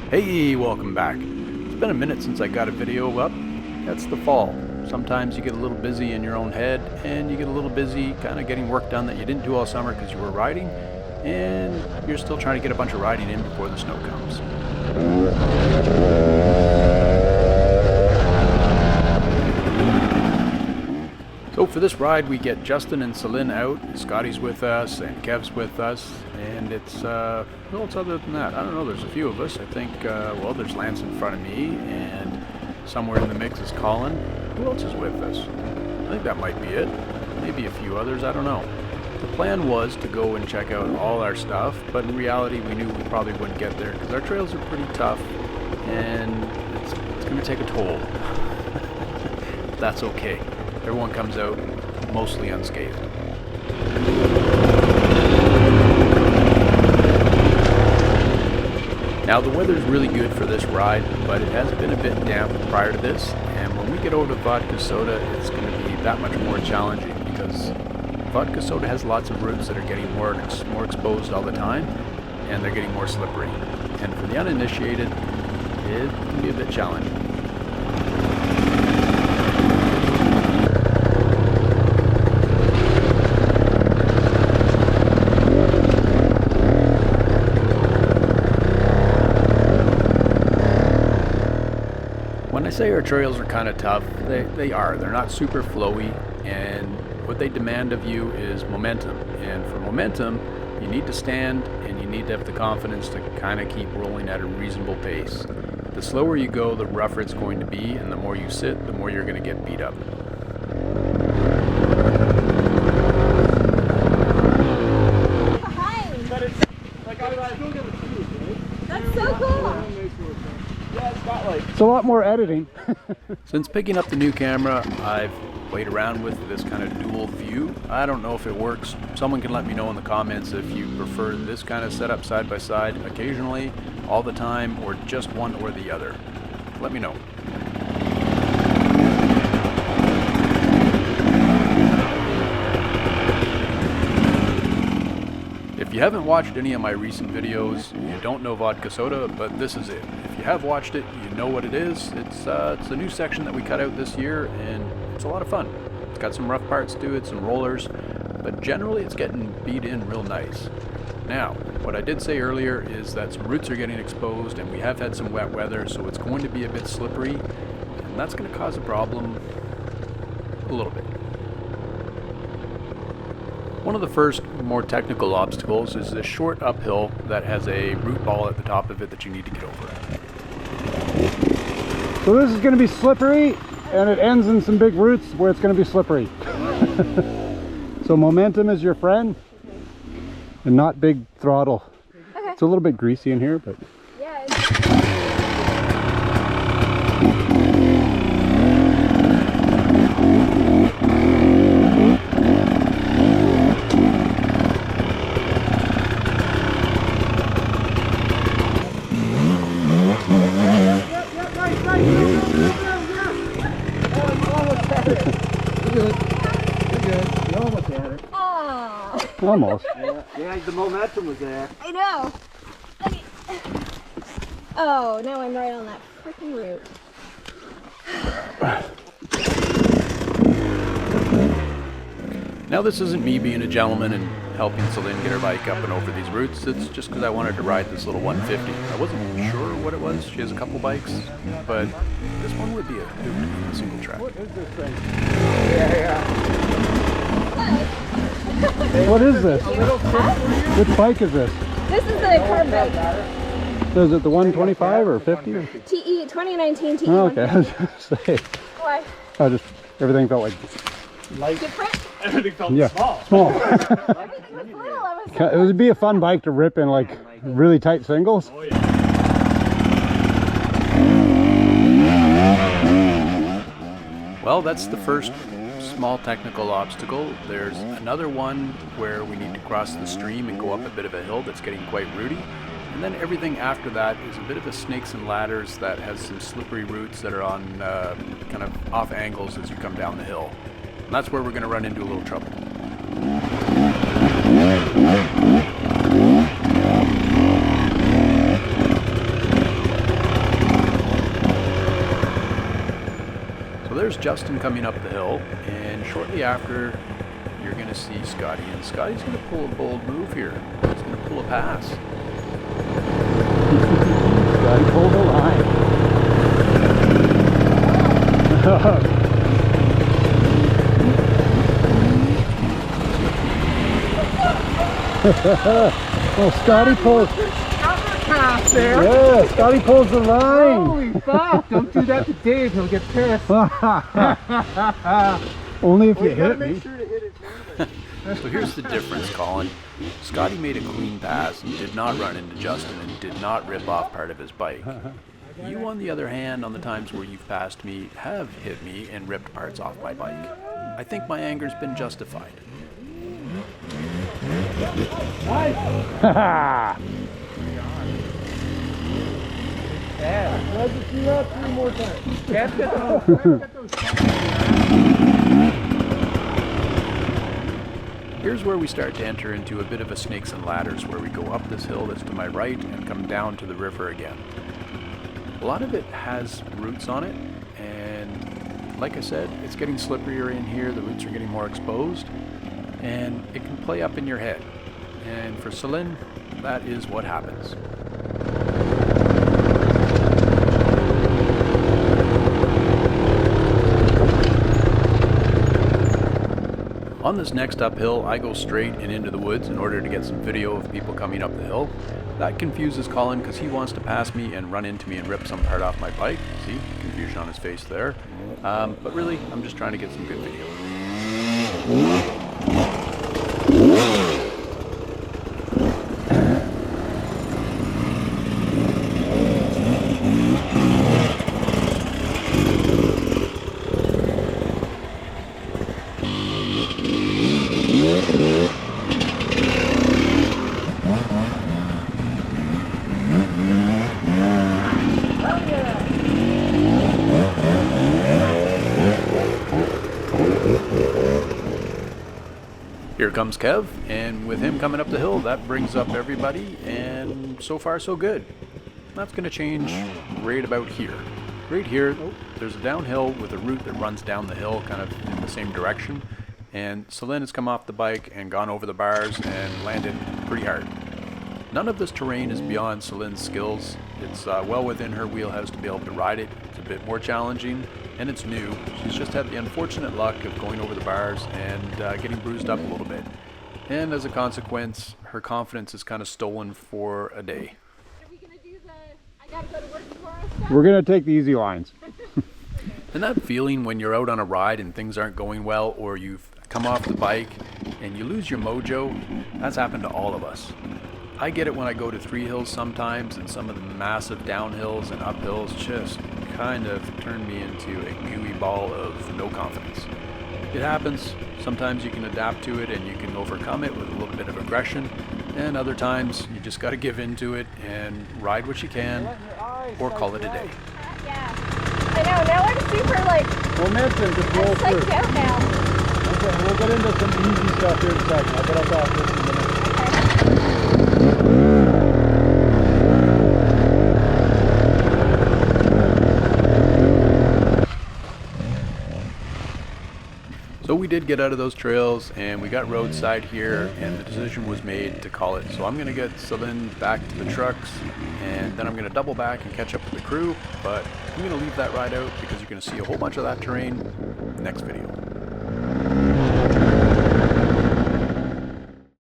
Hey, welcome back. It's been a minute since I got a video up. That's the fall. Sometimes you get a little busy in your own head and you get a little busy kind of getting work done that you didn't do all summer because you were riding, and you're still trying to get a bunch of riding in before the snow comes. So for this ride we get Justin and Celine out, Scotty's with us and Kev's with us, and it's well, it's other than that. I don't know, there's a few of us. I think, well, there's Lance in front of me, and somewhere in the mix is Colin. Who else is with us? I think that might be it. Maybe a few others, I don't know. The plan was to go and check out all our stuff, but in reality we knew we probably wouldn't get there because our trails are pretty tough, and it's going to take a toll. That's okay. Everyone comes out mostly unscathed. Now the weather's really good for this ride, but it has been a bit damp prior to this, and when we get over to Vodka Soda, it's going to be that much more challenging because Vodka Soda has lots of routes that are getting more exposed all the time, and they're getting more slippery. And for the uninitiated, it can be a bit challenging. When I say our trails are kind of tough, they are. They're not super flowy, and what they demand of you is momentum. And for momentum, you need to stand and you need to have the confidence to kind of keep rolling at a reasonable pace. The slower you go, the rougher it's going to be, and the more you sit, the more you're going to get beat up. That's so cool! It's a lot more editing. Since picking up the new camera, I've played around with this kind of dual view. I don't know if it works. Someone can let me know in the comments if you prefer this kind of setup side by side occasionally, all the time, or just one or the other. Let me know. If you haven't watched any of my recent videos, you don't know Vodka Soda, but this is it. If you have watched it, you know what it is. It's a new section that we cut out this year, and it's a lot of fun. It's got some rough parts to it, some rollers, but generally it's getting beat in real nice. Now, what I did say earlier is that some roots are getting exposed, and we have had some wet weather, so it's going to be a bit slippery, and that's going to cause a problem a little bit. One of the first more technical obstacles is this short uphill that has a root ball at the top of it that you need to get over. So this is going to be slippery, and it ends in some big roots where it's going to be slippery. So momentum is your friend, and not big throttle. Okay. It's a little bit greasy in here, but... Yeah. Almost. Yeah, the momentum was there. I know. Okay. Oh, now I'm right on that freaking route. Now this isn't me being a gentleman and helping Celine get her bike up and over these routes. It's just because I wanted to ride this little 150. I wasn't sure what it was. She has a couple bikes, but this one would be a hoot on a single track. What is this thing? Yeah. What is this? Which bike is this? This is the carb bike. So is it the 125 or 50? Or? TE 2019 TE. Oh, okay, I was going to say. Why? Everything felt like... Different? Everything felt small. Everything was little. I was It would be a fun bike to rip in like really tight singles. Oh, yeah. Well, that's the first small technical obstacle. There's another one where we need to cross the stream and go up a bit of a hill that's getting quite rooty. And then everything after that is a bit of a snakes and ladders that has some slippery routes that are on kind of off angles as you come down the hill. And that's where we're going to run into a little trouble. there's Justin coming up the hill, and shortly after, you're going to see Scotty, and Scotty's going to pull a bold move here. He's going to pull a pass. Scotty pulled the line. Well, Scotty pulls. Pass there. Yeah, Scotty pulls the line. Holy fuck! Don't do that to Dave. He'll get pissed. Only if you gotta hit make me. sure to hit it. So here's the difference, Colin. Scotty made a clean pass and did not run into Justin and did not rip off part of his bike. You, on the other hand, on the times where you've passed me, have hit me and ripped parts off my bike. I think my anger's been justified. Yeah. Let's just do that 3 more times. Can't get those. Here's where we start to enter into a bit of a snakes and ladders, where we go up this hill that's to my right and come down to the river again. A lot of it has roots on it, and like I said, it's getting slipperier in here, the roots are getting more exposed, and it can play up in your head. And for Celine, that is what happens. On this next uphill, I go straight and into the woods in order to get some video of people coming up the hill. That confuses Colin because he wants to pass me and run into me and rip some part off my bike. See, confusion on his face there. But really, I'm just trying to get some good video. Here comes Kev, and with him coming up the hill, that brings up everybody, and so far so good. That's going to change right about here. Right here, there's a downhill with a route that runs down the hill kind of in the same direction, and Celine has come off the bike and gone over the bars and landed pretty hard. None of this terrain is beyond Celine's skills. It's well within her wheelhouse to be able to ride it. It's a bit more challenging, and it's new. She's just had the unfortunate luck of going over the bars and getting bruised up a little bit. And as a consequence, her confidence is kind of stolen for a day. Are we gonna do the I gotta go to work tomorrow stuff? We're gonna take the easy lines. And that feeling when you're out on a ride and things aren't going well, or you've come off the bike and you lose your mojo, that's happened to all of us. I get it when I go to Three Hills sometimes, and some of the massive downhills and uphills just kind of turn me into a gooey ball of no confidence. It happens. Sometimes you can adapt to it and you can overcome it with a little bit of aggression, and other times you just got to give into it and ride what you can, or call it a day. Yeah. I know, now I'm super Momentum, just roll I'm through. psyched out now. Okay, we'll get into some easy stuff here in a second. I'll get us off this in a minute. So we did get out of those trails and we got roadside here, and the decision was made to call it. So I'm going to get Celine back to the trucks, and then I'm going to double back and catch up with the crew, but I'm going to leave that ride out because you're going to see a whole bunch of that terrain next video.